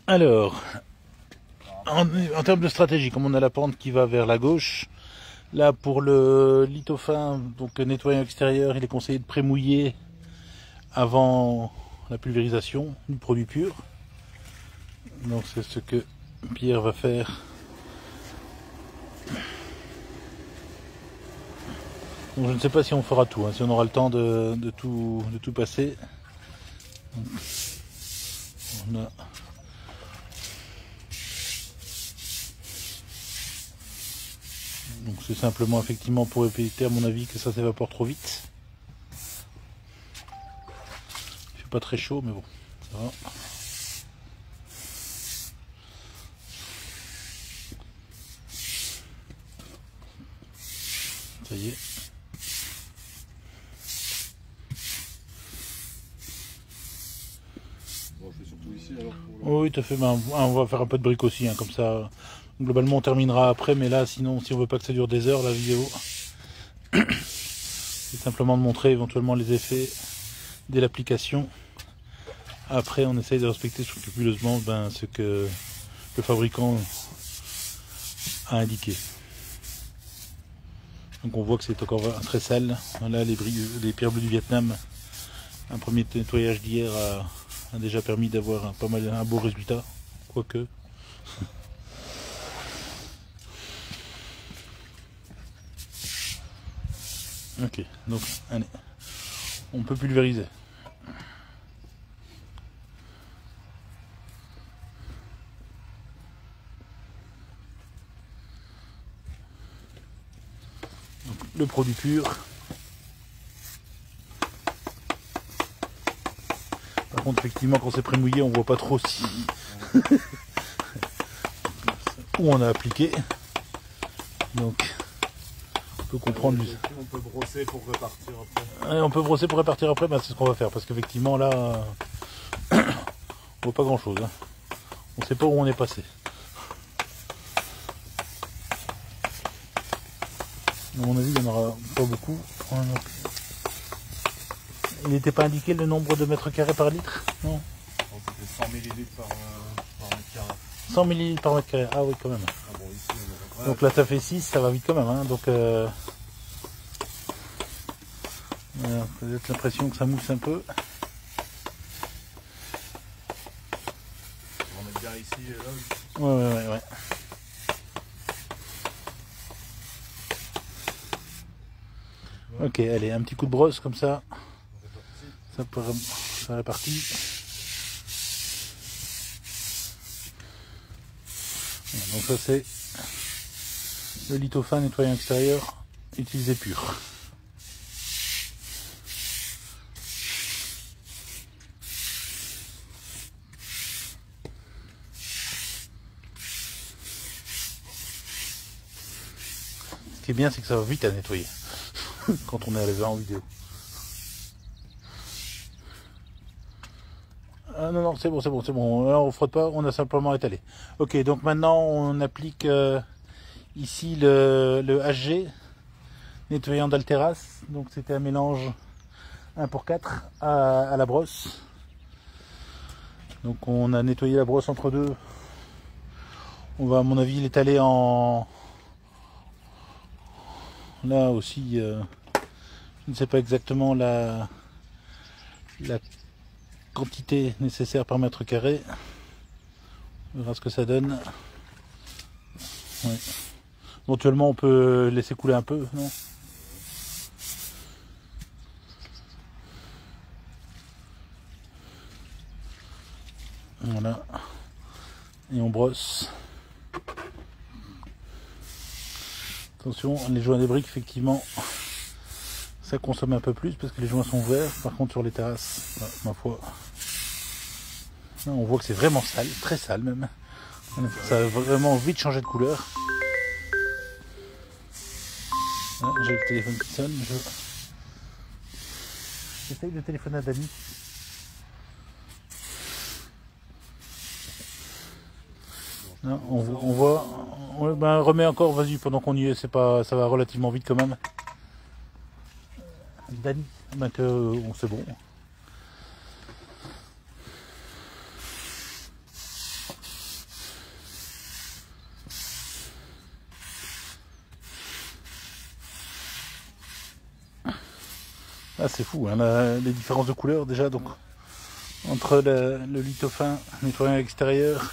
Alors, en termes de stratégie, comme on a la pente qui va vers la gauche, là pour le lithofin, donc nettoyant extérieur, il est conseillé de pré-mouiller avant la pulvérisation du produit pur. Donc c'est ce que Pierre va faire. Donc je ne sais pas si on fera tout, hein, si on aura le temps de tout passer. Donc, on a... Donc c'est simplement effectivement pour éviter à mon avis que ça s'évapore trop vite. Il fait pas très chaud mais bon, ça va. Ça y est. Bon, je fais surtout ici alors pour le... Oui, tout à fait. Ben, on va faire un peu de briques aussi, hein, comme ça. Globalement, on terminera après, mais là, sinon, si on veut pas que ça dure des heures, la vidéo, c'est simplement de montrer éventuellement les effets dès l'application. Après, on essaye de respecter scrupuleusement ce que le fabricant a indiqué. Donc, on voit que c'est encore très sale. Là, les pierres bleues du Vietnam, un premier nettoyage d'hier a déjà permis d'avoir un beau résultat, quoique. Ok, donc allez, on peut pulvériser. Donc, le produit pur. Par contre, effectivement, quand c'est pré-mouillé, on voit pas trop si où on a appliqué. Donc, on peut comprendre. On peut brosser pour repartir après. Ouais, on peut brosser pour répartir après, c'est ce qu'on va faire parce qu'effectivement là, on voit pas grand chose. Hein. On sait pas où on est passé. À mon avis, il n'y en aura pas beaucoup. Il n'était pas indiqué le nombre de mètres carrés par litre? Non. C'était 100 ml par mètre carré. 100 ml par mètre carré. Ah oui, quand même. Ah bon, ici, on a... Donc là, ça fait 6, ça va vite quand même. Hein. Donc, peut-être l'impression que ça mousse un peu. On va mettre bien ici et là. Ouais. Ok, allez, un petit coup de brosse comme ça. Ça répartit. Voilà, donc ça c'est le lithofin nettoyant extérieur utilisé pur. Ce qui est bien, c'est que ça va vite à nettoyer quand on est arrivé en vidéo. Ah non, non, c'est bon. Là, on frotte pas, on a simplement étalé. Ok, donc maintenant on applique ici le HG nettoyant d'Alteras. Donc c'était un mélange 1 pour 4 à la brosse. Donc on a nettoyé la brosse entre deux. On va à mon avis l'étaler en... Là aussi, je ne sais pas exactement la quantité nécessaire par mètre carré. On verra ce que ça donne. Ouais. Éventuellement on peut laisser couler un peu, non? Voilà. Et on brosse. Attention, les joints des briques, effectivement, ça consomme un peu plus parce que les joints sont verts. Par contre, sur les terrasses, ma foi, là, on voit que c'est vraiment sale, très sale même. Ça a vraiment vite changé de couleur. Là, j'ai le téléphone qui sonne. J'essaye de téléphoner à Dani. Non, on voit. Remets encore, vas-y, pendant qu'on y est, ça va relativement vite quand même. Dani, c'est bon. Ah, c'est fou, hein, les différences de couleurs déjà, donc entre le Litofin nettoyant extérieur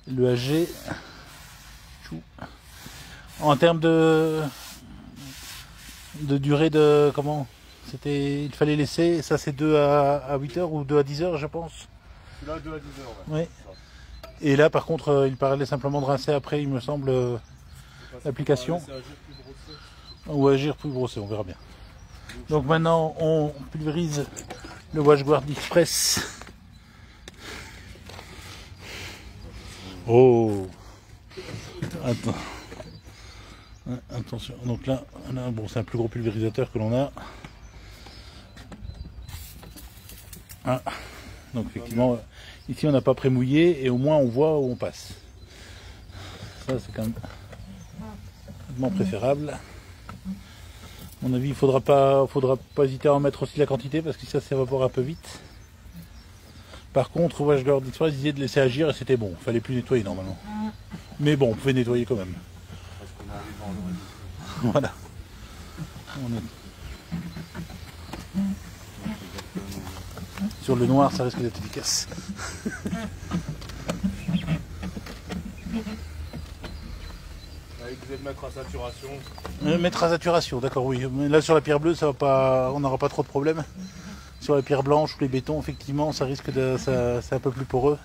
et le AG. En termes de durée de comment c'était, il fallait laisser, ça c'est 2 à 8 heures ou 2 à 10 heures je pense. Celui-là 2 à 10 heures. Ouais. Et là par contre il parlait simplement de rincer après il me semble l'application. Ou agir plus brosser, on verra bien. Donc maintenant on pulvérise le WashGuard Express. Oh, attends. Attention, donc là, bon, c'est un plus gros pulvérisateur que l'on a. Ah, donc effectivement, ici on n'a pas pré-mouillé et au moins on voit où on passe. Ça c'est quand même préférable. À mon avis, il faudra pas hésiter à en mettre aussi la quantité parce que ça s'évapore un peu vite. Par contre, WashGuard Express disait de laisser agir et c'était bon. Il fallait plus nettoyer normalement. Mais bon, on pouvait nettoyer quand même. Voilà. Sur le noir, ça risque d'être efficace. Avec vous êtes mettre à saturation. Mettre à saturation, d'accord, oui. Mais là sur la pierre bleue, ça va pas, on n'aura pas trop de problèmes. Sur les pierres blanches ou les bétons, effectivement, ça risque de, c'est un peu plus poreux.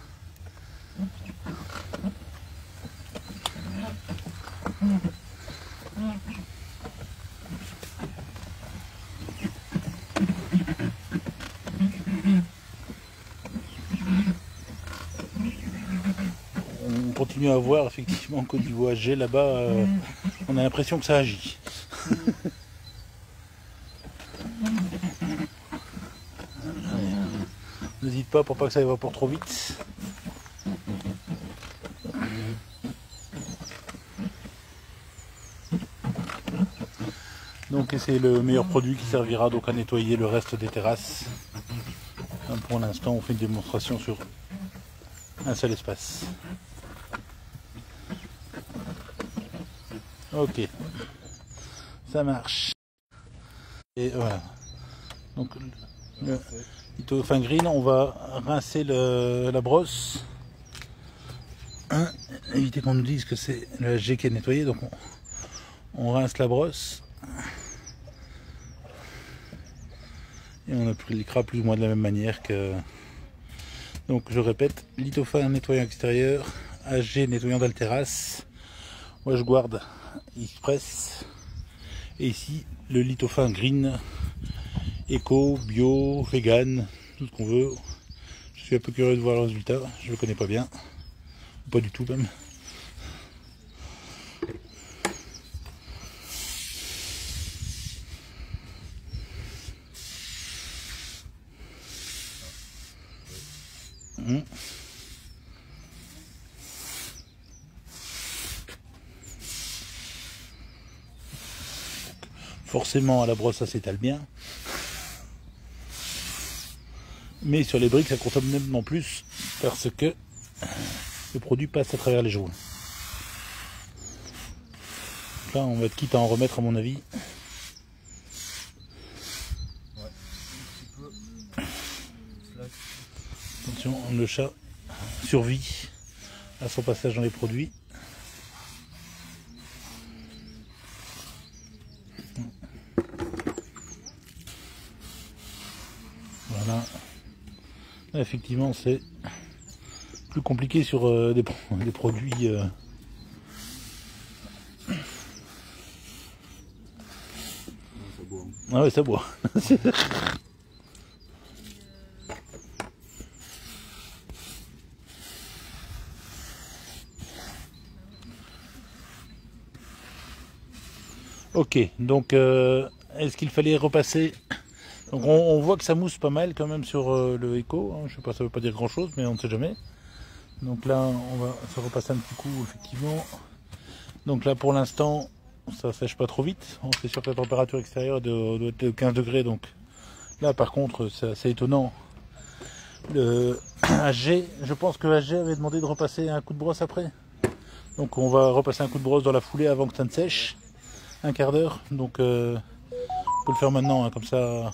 On continue à voir effectivement qu'au niveau AG là-bas, on a l'impression que ça agit. N'hésite pas pour pas que ça évapore trop vite. Donc c'est le meilleur produit qui servira donc à nettoyer le reste des terrasses. Pour l'instant on fait une démonstration sur un seul espace. Ok, ça marche. Et voilà. Donc le Litofin Green, on va rincer la brosse. Éviter qu'on nous dise que c'est le HG qui est nettoyé, donc on rince la brosse. Et on appliquera plus ou moins de la même manière que... Donc je répète, Litofin nettoyant extérieur, HG nettoyant dalle terrasse, WashGuard Express, et ici le Litofin Green, Eco, Bio, Vegan, tout ce qu'on veut. Je suis un peu curieux de voir le résultat, je le connais pas bien, pas du tout même. Forcément à la brosse ça s'étale bien, mais sur les briques ça consomme même non plus parce que le produit passe à travers les joints. Là on va être quitte à en remettre à mon avis. Attention, le chat survit à son passage dans les produits. Voilà. Là, effectivement, c'est plus compliqué sur des produits. Ah ouais, ça boit. Ok, donc est-ce qu'il fallait repasser? Donc on voit que ça mousse pas mal quand même sur le Eco, hein. Je sais pas, ça veut pas dire grand chose, mais on ne sait jamais. Donc là on va se repasser un petit coup effectivement. Donc là pour l'instant ça sèche pas trop vite, on fait sûr que la température extérieure doit être de 15 degrés, donc là par contre c'est assez étonnant. Le AG, je pense que AG avait demandé de repasser un coup de brosse après. Donc on va repasser un coup de brosse dans la foulée avant que ça ne sèche. Un quart d'heure, donc on peut le faire maintenant, hein, comme ça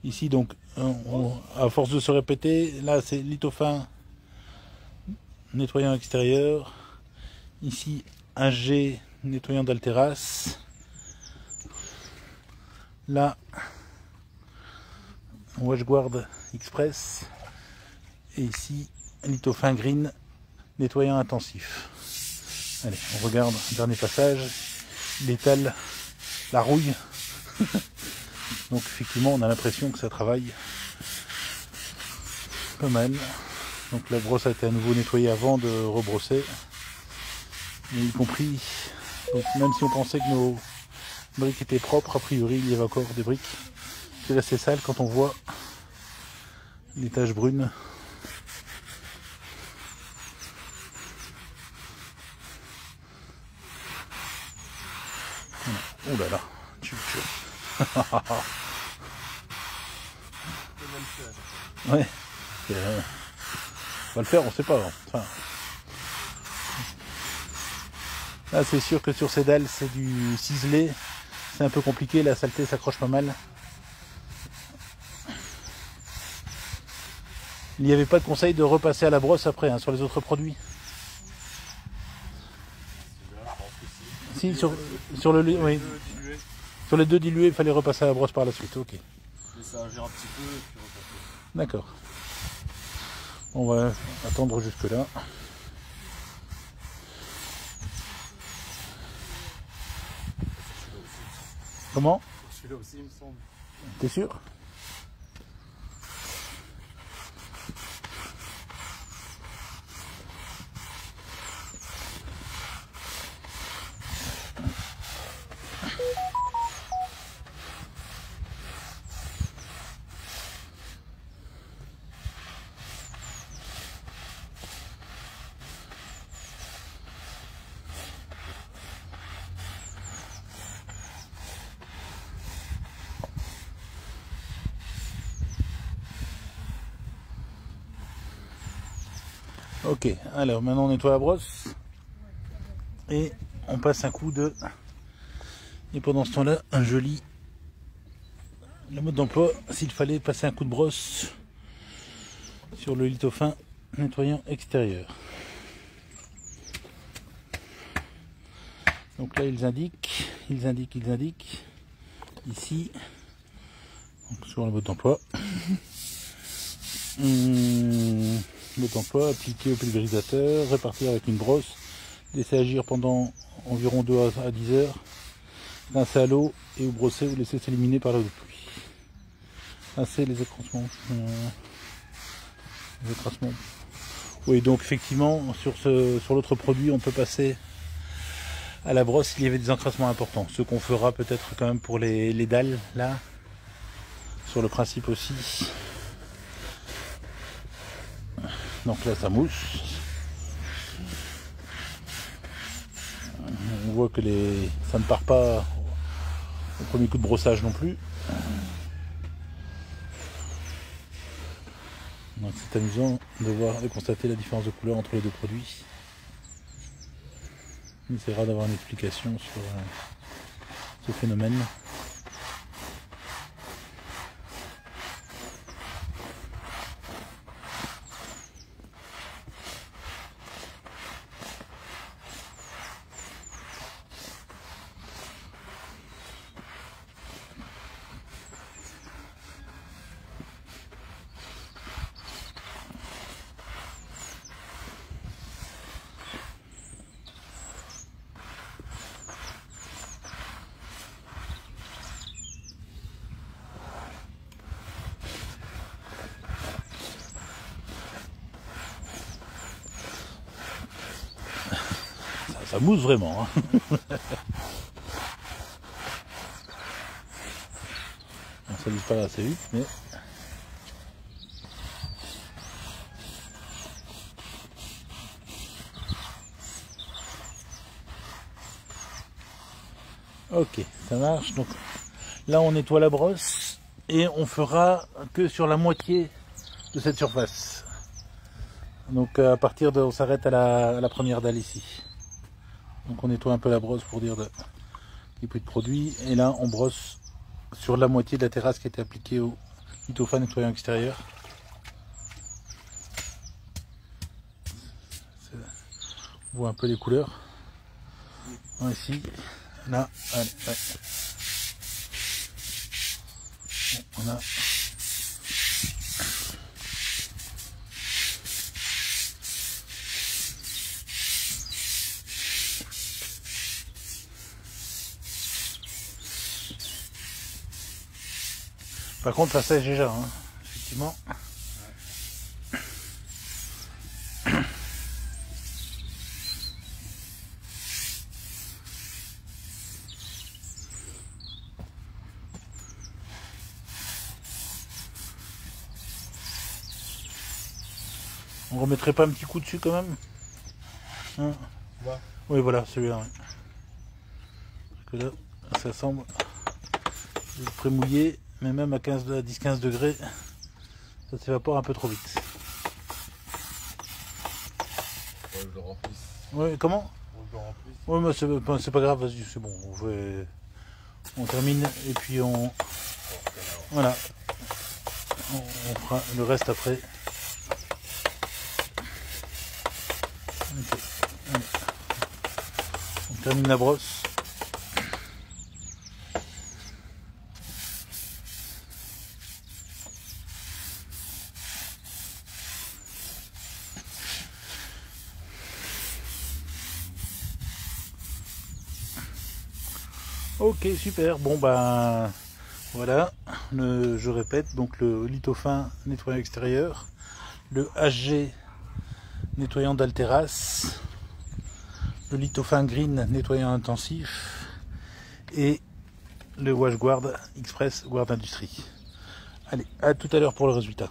Ici donc, à force de se répéter, là c'est Litofin nettoyant extérieur. Ici un G nettoyant d'altéras. Là, WashGuard Express. Et ici, Litofin Green nettoyant intensif. Allez, on regarde le dernier passage. Il étale la rouille. Donc effectivement, on a l'impression que ça travaille pas mal. Donc la brosse a été à nouveau nettoyée avant de rebrosser. Et y compris, donc même si on pensait que nos briques étaient propres, a priori il y avait encore des briques qui restaient sales quand on voit les taches brunes. Oh là là, ouais, on va le faire, on sait pas. Enfin, là c'est sûr que sur ces dalles c'est du ciselé, c'est un peu compliqué, la saleté s'accroche pas mal. Il n'y avait pas de conseil de repasser à la brosse après hein, sur les autres produits. Si, sur le oui. Sur les deux dilués, il fallait repasser à la brosse par la suite. Ok. Ça agir un petit peu et puis repasser. D'accord. On va attendre jusque là. Comment? Celui-là aussi, il me semble. T'es sûr? Ok, alors maintenant on nettoie la brosse et on passe un coup de... Et pendant ce temps-là, un joli... Le mode d'emploi, s'il fallait passer un coup de brosse sur le Litofin nettoyant extérieur. Donc là ils indiquent ici, donc sur le mode d'emploi. Mode d'emploi, appliquer au pulvérisateur, répartir avec une brosse, laisser agir pendant environ 2 à 10 heures, rincer à l'eau et ou brosser ou laisser s'éliminer par l'eau de pluie. Rincer les écrasements. Oui, donc effectivement, sur l'autre produit, on peut passer à la brosse s'il y avait des encrassements importants. Ce qu'on fera peut-être quand même pour les dalles, là, sur le principe aussi. Donc là ça mousse. On voit que ça ne part pas au premier coup de brossage non plus. Donc c'est amusant de constater la différence de couleur entre les deux produits. On essaiera d'avoir une explication sur ce phénomène. Ça mousse vraiment. Hein. Ça disparaît assez vite, mais... Ok, ça marche. Donc là on nettoie la brosse et on fera que sur la moitié de cette surface. Donc à partir de... on s'arrête à la première dalle ici. Donc on nettoie un peu la brosse pour dire qu'il n'y ait plus de produit. Et là on brosse sur la moitié de la terrasse qui était appliquée Litofan nettoyant extérieur. On voit un peu les couleurs. Ici, là, allez, ouais. Bon, on a par contre, ça sèche déjà, hein, effectivement. On remettrait pas un petit coup dessus quand même, hein? Là. Oui, voilà, celui-là. Ouais. Parce que là, ça semble prémouillé, mais même à 10-15 degrés, ça s'évapore un peu trop vite. Ouais, je le remplisse. Oui, comment? Je le remplisse. Oui, mais c'est pas grave, vas-y, c'est bon. On termine et puis on. Voilà. On fera le reste après. Okay. Allez. On termine la brosse. Ok, super. Bon ben voilà. Je répète, donc le Litofan nettoyant extérieur, le HG nettoyant d'Alteras, le Litofan Green nettoyant intensif et le WashGuard Express Guard Industrie. Allez, à tout à l'heure pour le résultat.